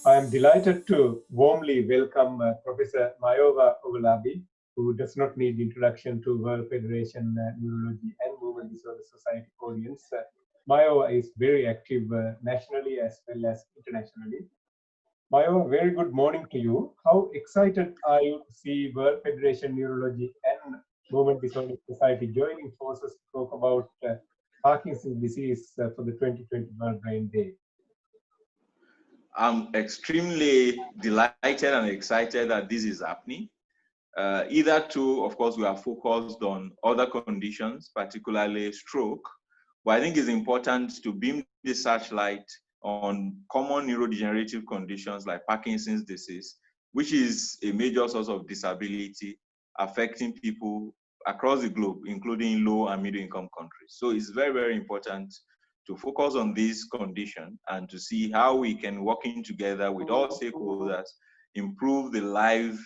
I am delighted to warmly welcome Professor Mayowa Owolabi, who does not need introduction to World Federation Neurology and Movement Disorder Society audience. Mayowa is very active nationally as well as internationally. Mayowa, very good morning to you. How excited are you to see World Federation Neurology and Movement Disorder Society joining forces to talk about Parkinson's disease for the 2020 World Brain Day? I'm extremely delighted and excited that this is happening. Either of course, we are focused on other conditions, particularly stroke, but I think it's important to beam the searchlight on common neurodegenerative conditions like Parkinson's disease, which is a major source of disability affecting people across the globe, including low and middle income countries. So it's very, very important to focus on this condition and to see how we can, working together with all stakeholders, improve the life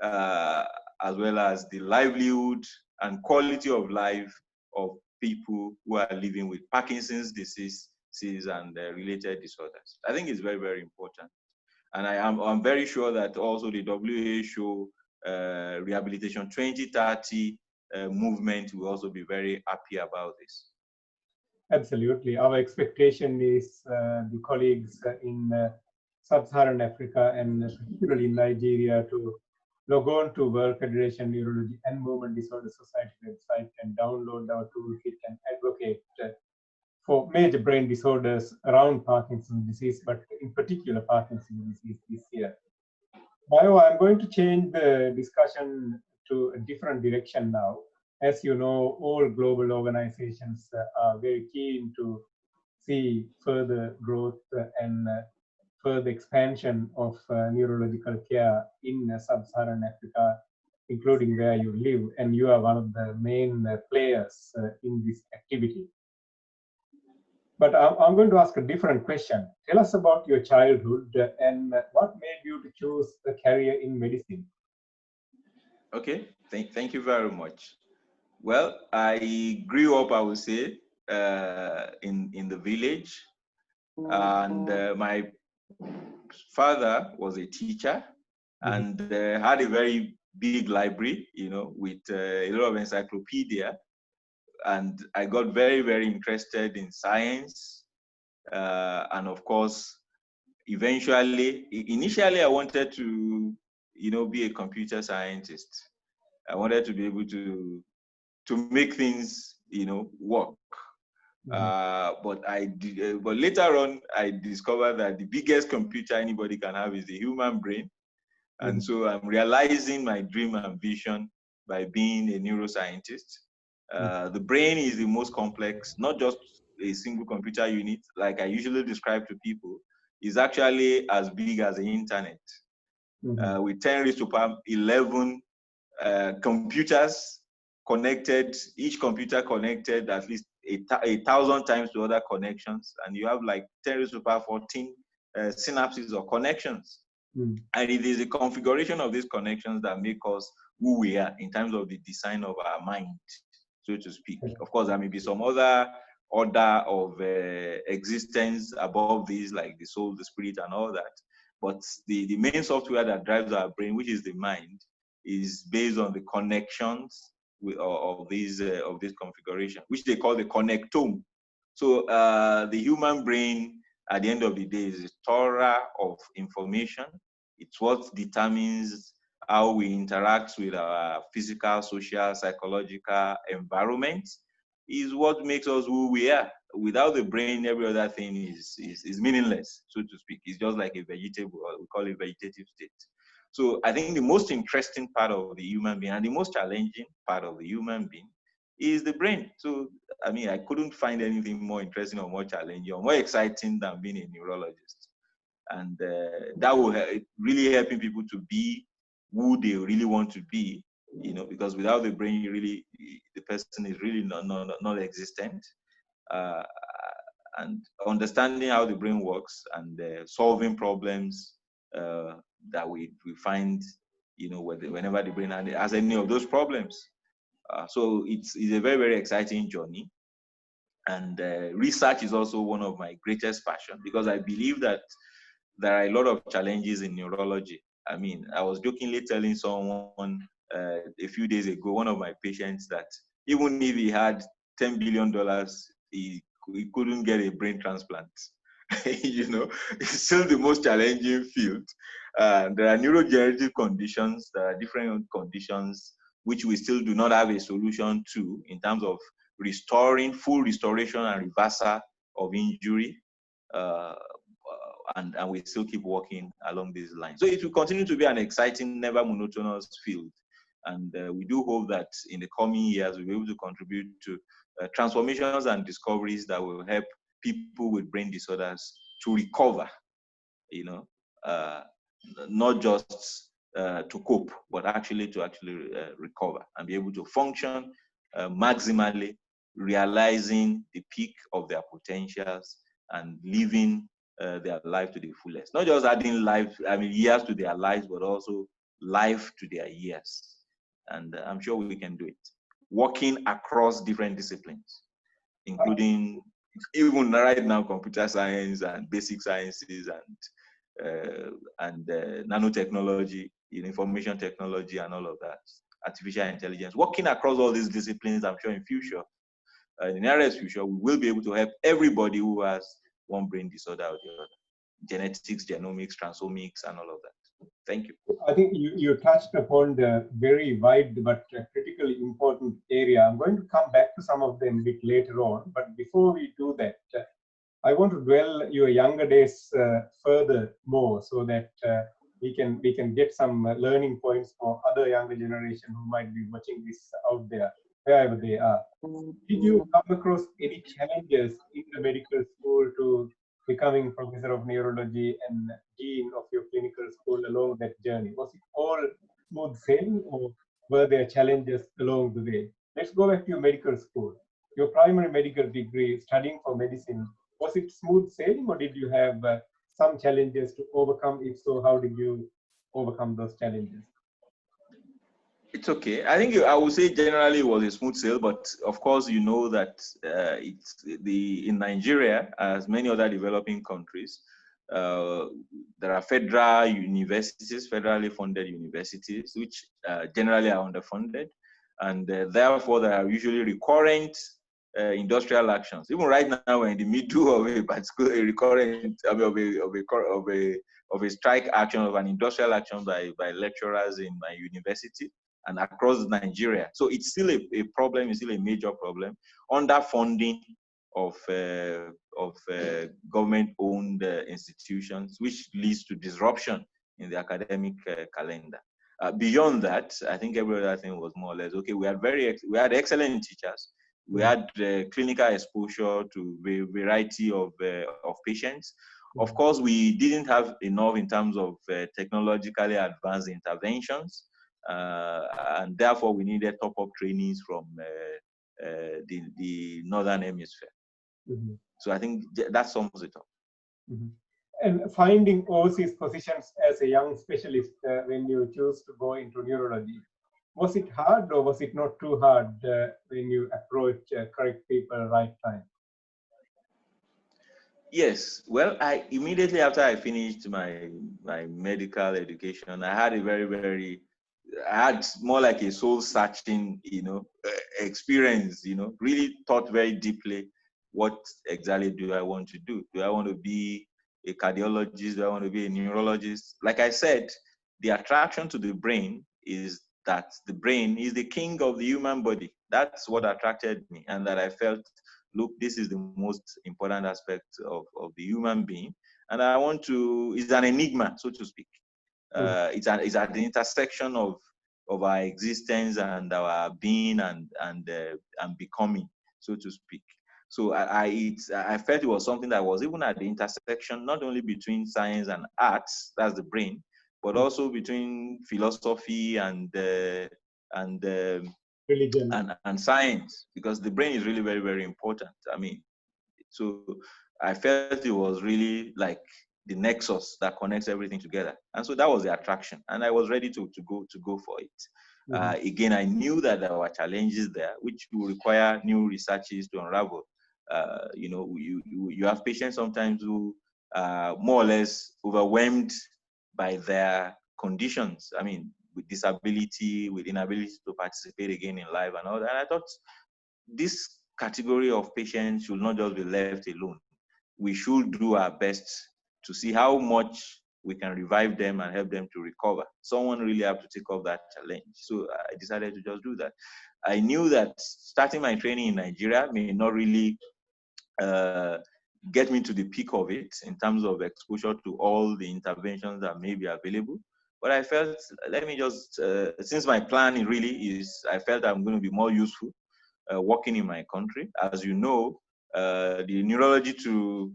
as well as the livelihood and quality of life of people who are living with Parkinson's disease and related disorders. I think it's very, very important. And I'm very sure that also the WHO Rehabilitation 2030 movement will also be very happy about this. Absolutely. Our expectation is the colleagues in Sub-Saharan Africa and particularly in Nigeria to log on to World Federation Neurology and Movement Disorder Society website and download our toolkit and advocate for major brain disorders around Parkinson's disease, but in particular Parkinson's disease this year. Mayowa, I'm going to change the discussion to a different direction now. As you know, all global organizations are very keen to see further growth and further expansion of neurological care in Sub-Saharan Africa, including where you live, and you are one of the main players in this activity. But I'm going to ask a different question. Tell us about your childhood and what made you to choose a career in medicine? Okay, thank you very much. Well, I grew up, I would say, in the village, and my father was a teacher and had a very big library, with a lot of encyclopedia. And I got very, very interested in science. And of course, initially, I wanted to, be a computer scientist. I wanted to be able to make things, work. But later on, I discovered that the biggest computer anybody can have is the human brain. And so I'm realizing my dream and vision by being a neuroscientist. The brain is the most complex, not just a single computer unit, like I usually describe to people, is actually as big as the internet. With 10 raised to power 11 computers connected, each computer connected at least 1,000 times to other connections, and you have like 10 raised to power 14 synapses or connections. And it is the configuration of these connections that make us who we are in terms of the design of our mind, so to speak. Of course, there may be some other order of existence above these, like the soul, the spirit, and all that. But the main software that drives our brain, which is the mind, is based on the connections of this configuration, which they call the connectome. So the human brain, at the end of the day, is a storer of information. It's what determines how we interact with our physical, social, psychological environment. Is what makes us who we are. Without the brain, every other thing is meaningless, so to speak. It's just like a vegetable, or we call it vegetative state. So I think the most interesting part of the human being and the most challenging part of the human being is the brain. So, I mean, I couldn't find anything more interesting or more challenging or more exciting than being a neurologist. And that will really helping people to be who they really want to be, because without the brain, the person is really not existent. And understanding how the brain works and solving problems that we find, whenever the brain has any of those problems. So it's a very, very exciting journey. And research is also one of my greatest passions, because I believe that there are a lot of challenges in neurology. I mean, I was jokingly telling someone a few days ago, one of my patients, that even if he had $10 billion, he couldn't get a brain transplant. You know, it's still the most challenging field. There are neurodegenerative conditions, there are different conditions which we still do not have a solution to in terms of restoring, full restoration and reversal of injury. And we still keep working along these lines. So it will continue to be an exciting, never monotonous field. And we do hope that in the coming years, we'll be able to contribute to transformations and discoveries that will help people with brain disorders to recover, you know, not just to cope, but actually to recover and be able to function maximally, realizing the peak of their potentials and living their life to the fullest. Not just adding years to their lives, but also life to their years. And I'm sure we can do it. Working across different disciplines, including even right now computer science and basic sciences and nanotechnology, information technology, and all of that, artificial intelligence. Working across all these disciplines, I'm sure in future, in the nearest future, we will be able to help everybody who has one brain disorder or the other. Genetics, genomics, transomics, and all of that. Thank you. I think you touched upon the very wide but critically important area. I'm going to come back to some of them a bit later on. But before we do that, I want to dwell your younger days further more, so that we can get some learning points for other younger generation who might be watching this out there, wherever they are. Did you come across any challenges in the medical school to becoming professor of neurology and dean of your clinical school along that journey? Was it all smooth sailing, or were there challenges along the way? Let's go back to your medical school. Your primary medical degree, studying for medicine, was it smooth sailing, or did you have some challenges to overcome? If so, how did you overcome those challenges? It's okay. I think I would say generally it was a smooth sail, but of course you know that in Nigeria, as many other developing countries, there are federal universities, federally funded universities, which generally are underfunded, and therefore there are usually recurrent industrial actions. Even right now, we're in the middle of a particular of a strike action, of an industrial action by lecturers in my university and across Nigeria. So it's still a problem, it's still a major problem. Underfunding of government-owned institutions, which leads to disruption in the academic calendar. Beyond that, I think every other thing was more or less okay. We had excellent teachers. We had clinical exposure to a variety of patients. Of course, we didn't have enough in terms of technologically advanced interventions. And therefore we needed top-up trainings from the Northern Hemisphere. So I think that sums it up. And finding overseas positions as a young specialist when you choose to go into neurology, was it hard, or was it not too hard when you approach correct people right time? Yes, well, immediately after I finished my medical education, I had I had more like a soul-searching, experience. Really thought very deeply, what exactly do I want to do? Do I want to be a cardiologist? Do I want to be a neurologist? Like I said, the attraction to the brain is that the brain is the king of the human body. That's what attracted me, and that I felt, look, this is the most important aspect of the human being, and I want to. It's an enigma, so to speak. It's at the intersection of our existence and our being and becoming, so to speak. So I felt it was something that was even at the intersection, not only between science and arts, that's the brain, but also between philosophy and religion and science, because the brain is really very, very important. I mean, so I felt it was really like the nexus that connects everything together, and so that was the attraction, and I was ready to go for it. Again, I knew that there were challenges there, which will require new researches to unravel. You have patients sometimes who more or less overwhelmed by their conditions. I mean, with disability, with inability to participate again in life and all that. And I thought this category of patients should not just be left alone. We should do our best to see how much we can revive them and help them to recover. Someone really have to take up that challenge. So I decided to just do that. I knew that starting my training in Nigeria may not really get me to the peak of it in terms of exposure to all the interventions that may be available. But I felt, let me just, since my plan really is, I felt I'm going to be more useful working in my country. As you know, the neurology to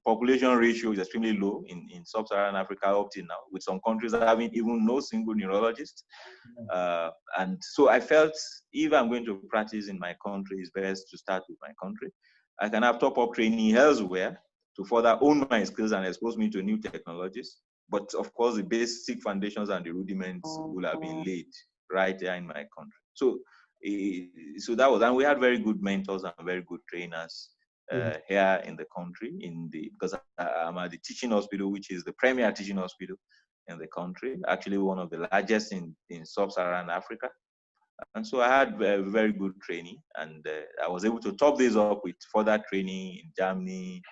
population ratio is extremely low in sub-Saharan Africa up till now, with some countries having even no single neurologist. And so I felt if I'm going to practice in my country, it's best to start with my country. I can have top-up training elsewhere to further own my skills and expose me to new technologies. But of course, the basic foundations and the rudiments will have been laid right here in my country. So that was, and we had very good mentors and very good trainers here in the country, because I'm at the teaching hospital, which is the premier teaching hospital in the country, actually one of the largest in sub-Saharan Africa. And so I had very good training, and I was able to top this up with further training in Germany,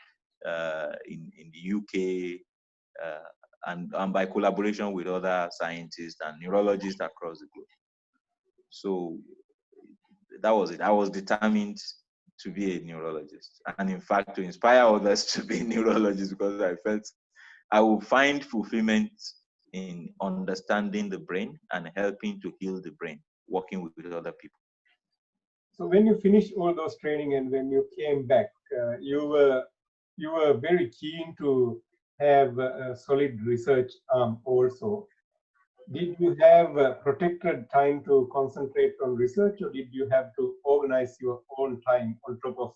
in the UK, and by collaboration with other scientists and neurologists across the globe. So that was it. I was determined to be a neurologist, and in fact to inspire others to be neurologists, because I felt I would find fulfillment in understanding the brain and helping to heal the brain, working with other people. So when you finished all those training and when you came back, you were very keen to have a solid research also. Did you have protected time to concentrate on research, or did you have to organize your own time on top of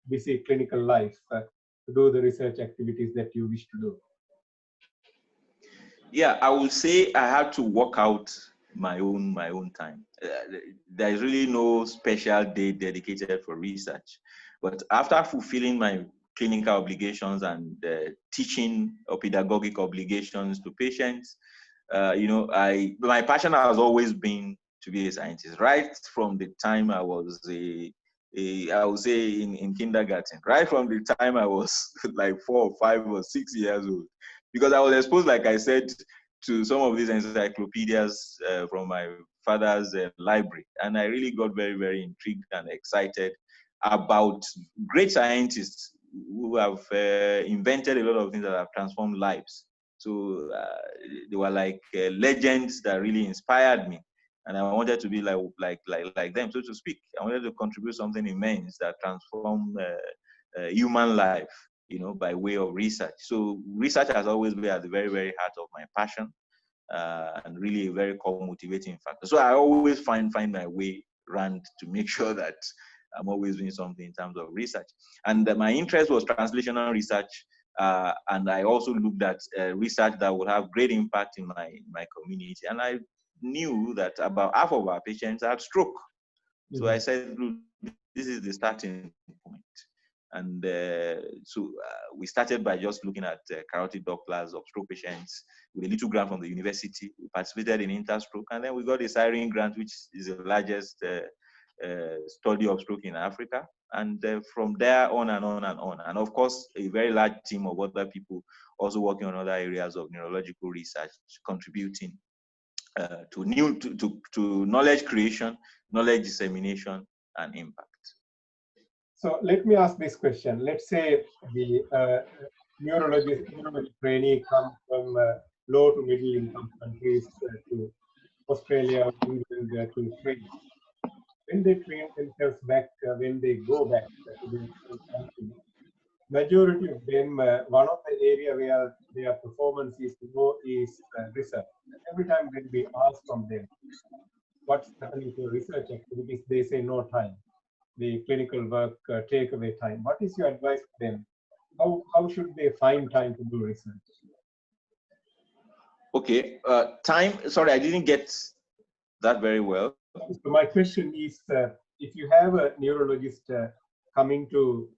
busy clinical life to do the research activities that you wish to do? Yeah, I would say I had to work out my own time. There is really no special day dedicated for research. But after fulfilling my clinical obligations and teaching or pedagogic obligations to patients, my passion has always been to be a scientist. Right from the time I was I would say in kindergarten, right from the time I was like 4 or 5 or 6 years old, because I was exposed, like I said, to some of these encyclopedias from my father's library, and I really got very, very intrigued and excited about great scientists who have invented a lot of things that have transformed lives. So they were like legends that really inspired me, and I wanted to be like them, so to speak. I wanted to contribute something immense that transformed human life, by way of research. So research has always been at the very, very heart of my passion, and really a very core motivating factor. So I always find my way around to make sure that I'm always doing something in terms of research. And my interest was translational research, and I also looked at research that would have great impact in my community. And I knew that about half of our patients had stroke. So I said, look, this is the starting point. And so we started by just looking at carotid Dopplers of stroke patients with a little grant from the university. We participated in Interstroke, and then we got a Siren grant, which is the largest study of stroke in Africa. And from there on and on and on. And of course, a very large team of other people also working on other areas of neurological research, contributing to knowledge creation, knowledge dissemination, and impact. So let me ask this question. Let's say the neurology trainee comes from low to middle income countries to Australia or England to train. When they train themselves back, when they go back to their country, majority of them, one of the area where their performance is low is research. Every time when we ask from them, what's happening to research activities, they say no time. The clinical work take away time. What is your advice to them? How should they find time to do research? Okay, time. Sorry, I didn't get that very well. So my question is, if you have a neurologist coming to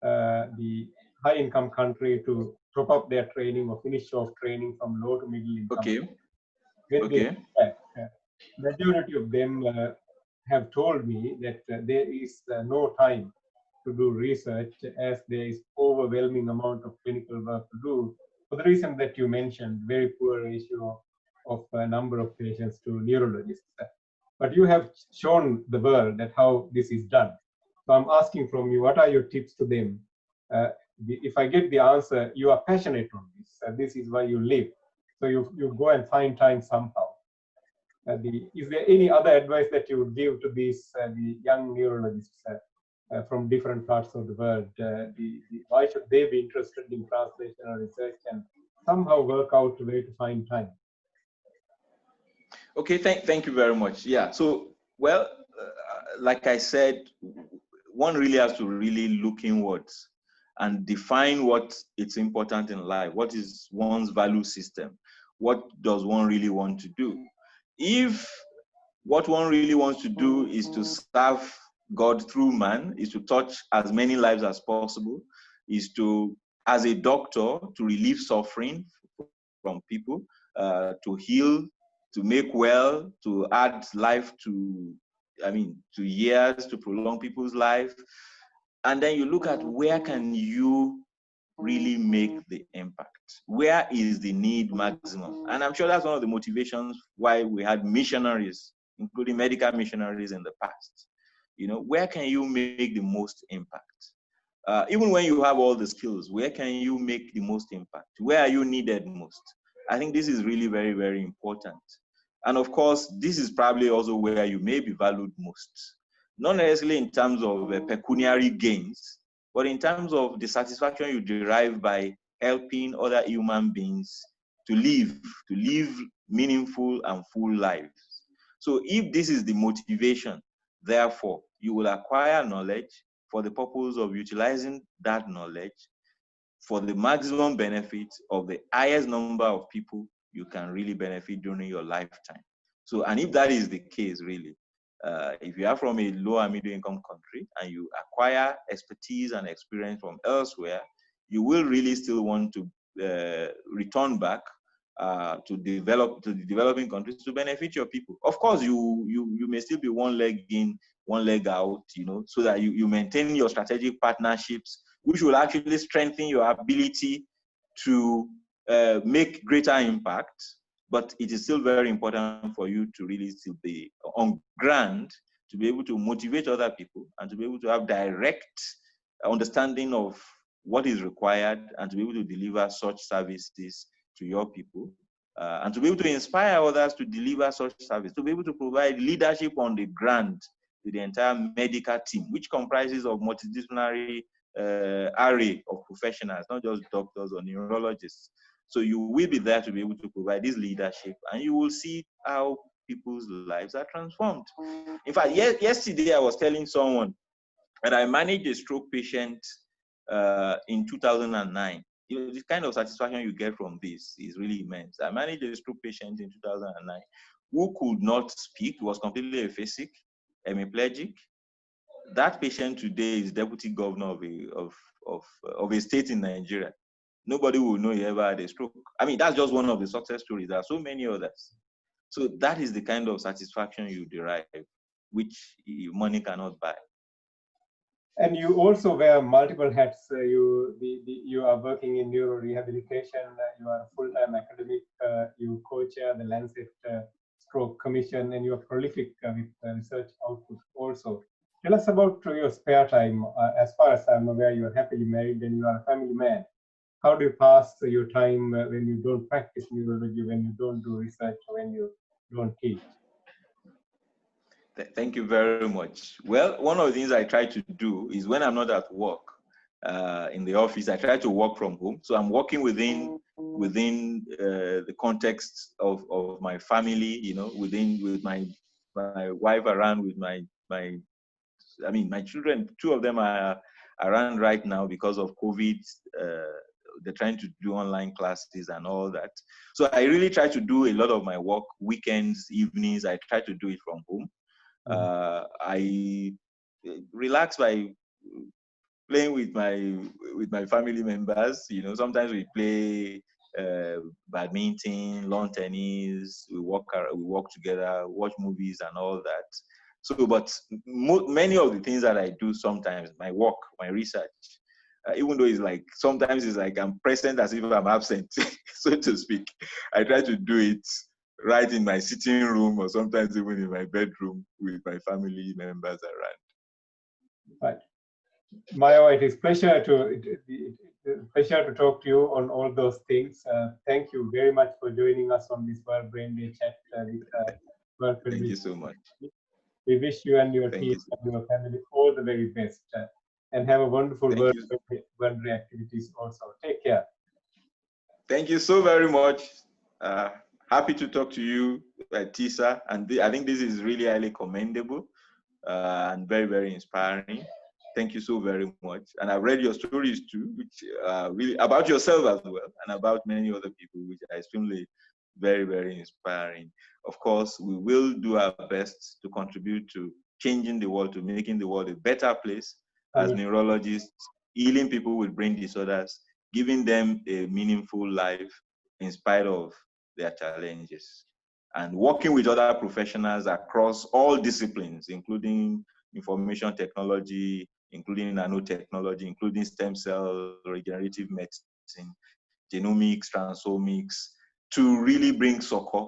the high-income country to top up their training or finish off training from low to middle income. Okay. When they Okay. come back, majority of them have told me that there is no time to do research as there is overwhelming amount of clinical work to do for the reason that you mentioned, very poor ratio of number of patients to neurologists. But you have shown the world that how this is done. So I'm asking from you, what are your tips to them? If I get the answer, you are passionate on this, this is why you live. So you go and find time somehow. Is there any other advice that you would give to these the young neurologists from different parts of the world? Why should they be interested in translational research and somehow work out a way to find time? Okay, thank you very much. Yeah, so, well, like I said, one really has to really look inwards and define what is important in life. What is one's value system? What does one really want to do? If what one really wants to do is to serve God through man, is to touch as many lives as possible, is to, as a doctor, to relieve suffering from people, to heal, to make well, to add life to, to years, to prolong people's life. And then you look at where can you really make the impact? Where is the need maximum? And I'm sure that's one of the motivations why we had missionaries, including medical missionaries in the past. Where can you make the most impact? Even when you have all the skills, where can you make the most impact? Where are you needed most? I think this is really very, very important. And of course, this is probably also where you may be valued most. Not necessarily in terms of pecuniary gains, but in terms of the satisfaction you derive by helping other human beings to live meaningful and full lives. So if this is the motivation, therefore, you will acquire knowledge for the purpose of utilizing that knowledge for the maximum benefit of the highest number of people you can really benefit during your lifetime. So, and if that is the case, really, if you are from a low and middle income country and you acquire expertise and experience from elsewhere, you will really still want to return back to the developing countries to benefit your people. Of course, you may still be one leg in, one leg out, so that you maintain your strategic partnerships, which will actually strengthen your ability to make greater impact. But it is still very important for you to really still be on ground, to be able to motivate other people and to be able to have direct understanding of what is required and to be able to deliver such services to your people, and to be able to inspire others to deliver such service, to be able to provide leadership on the ground to the entire medical team, which comprises of multidisciplinary array of professionals, not just doctors or neurologists. So you will be there to be able to provide this leadership, and you will see how people's lives are transformed. In fact, yesterday I was telling someone that I managed a stroke patient in 2009. The kind of satisfaction you get from this is really immense. I managed a stroke patient in 2009 who could not speak, was completely aphasic, hemiplegic. That patient today is deputy governor of a state in Nigeria. Nobody will know he ever had a stroke. I mean, that's just one of the success stories. There are so many others. So that is the kind of satisfaction you derive, which money cannot buy. And you also wear multiple hats. You are working in neurorehabilitation. You are a full-time academic. You co-chair the Lancet Stroke Commission, and you are prolific with research output also. Tell us about your spare time. As far as I'm aware, you are happily married and you are a family man. How do you pass your time when you don't practice neurology, when you don't do research, when you don't teach? Thank you very much. Well, one of the things I try to do is when I'm not at work in the office, I try to work from home. So I'm working within the context of my family, with my wife around, with my children. Two of them are around right now because of COVID. They're trying to do online classes and all that. So I really try to do a lot of my work weekends, evenings. I try to do it from home. I relax by playing with my family members. You know, sometimes we play badminton, lawn tennis. We walk together, watch movies, and all that. So, but many of the things that I do sometimes, my work, my research, even though it's like sometimes it's like I'm present as if I'm absent, so to speak. I try to do it right in my sitting room, or sometimes even in my bedroom with my family members around. Right. Mayowa, it is pleasure to talk to you on all those things. Thank you very much for joining us on this World Brain Day chat with World Thank you Federation. so much. We wish you and your Thank team you so and your family all the very best, and have a wonderful World Day activities also. Take care. Thank you so very much. Happy to talk to you, Tisa, and I think this is really highly commendable and very, very inspiring. Thank you so very much. And I've read your stories too, which really about yourself as well, and about many other people, which are extremely very, very inspiring. Of course, we will do our best to contribute to changing the world, to making the world a better place as neurologists, healing people with brain disorders, giving them a meaningful life in spite of their challenges, and working with other professionals across all disciplines, including information technology, including nanotechnology, including stem cell, regenerative medicine, genomics, transomics, to really bring succor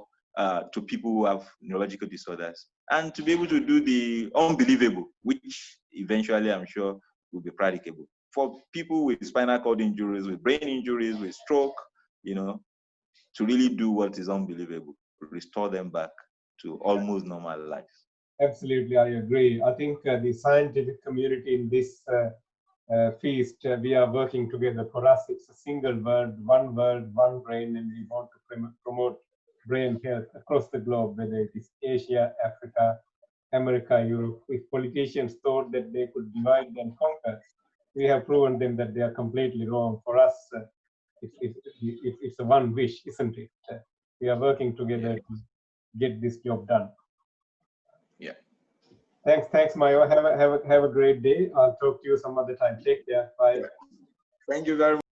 to people who have neurological disorders, and to be able to do the unbelievable, which eventually I'm sure will be practicable for people with spinal cord injuries, with brain injuries, with stroke, you know, to really do what is unbelievable, restore them back to almost normal life. Absolutely, I agree. I think the scientific community in this feast, we are working together. For us, it's a single word, one brain, and we want to promote brain health across the globe, whether it is Asia, Africa, America, Europe. If politicians thought that they could divide and conquer, we have proven them that they are completely wrong. For us, it's a one wish, isn't it? We are working together to get this job done. Yeah. Thanks, Mayo. Have a great day. I'll talk to you some other time. Take care. Bye. Thank you very much.